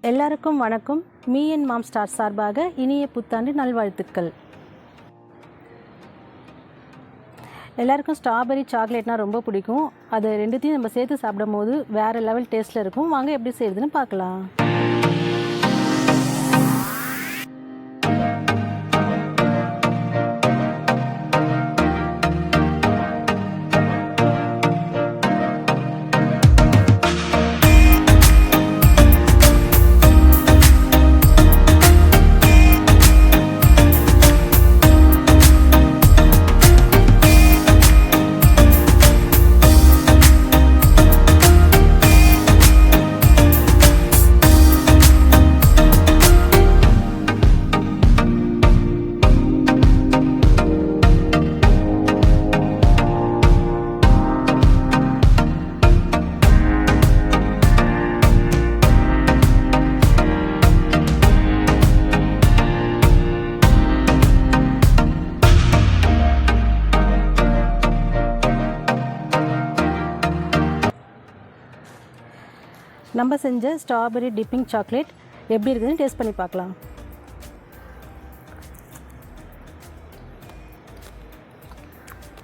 எல்லாருக்கும் வணக்கம். Me&Mom star சார்பாக இனிய புத்தாண்டு நல்வாழ்த்துக்கள். எல்லாருக்கும் ஸ்ட்ராபெரி சாக்லேட்னால் ரொம்ப பிடிக்கும். அது ரெண்டுத்தையும் நம்ம சேர்த்து சாப்பிடும் போது வேறு லெவல் டேஸ்ட்டில் இருக்கும். வாங்க எப்படி செய்யுதுன்னு பார்க்கலாம். நம்ம செஞ்ச ஸ்ட்ராபெரி டிப்பிங் சாக்லேட் எப்படி இருக்குதுன்னு டேஸ்ட் பண்ணி பார்க்கலாம்.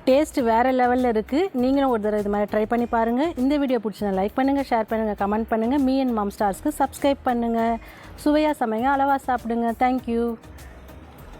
டேஸ்ட் வேறு லெவலில் இருக்குது. நீங்களும் ஒரு தடவை இது மாதிரி ட்ரை பண்ணி பாருங்கள். இந்த வீடியோ பிடிச்சினா லைக் பண்ணுங்கள், ஷேர் பண்ணுங்கள், கமெண்ட் பண்ணுங்கள். Me&Mom ஸ்டார்ஸ்க்கு சப்ஸ்கிரைப் பண்ணுங்கள். சுவையாக சமைங்க, அளவாக சாப்பிடுங்க. தேங்க்யூ.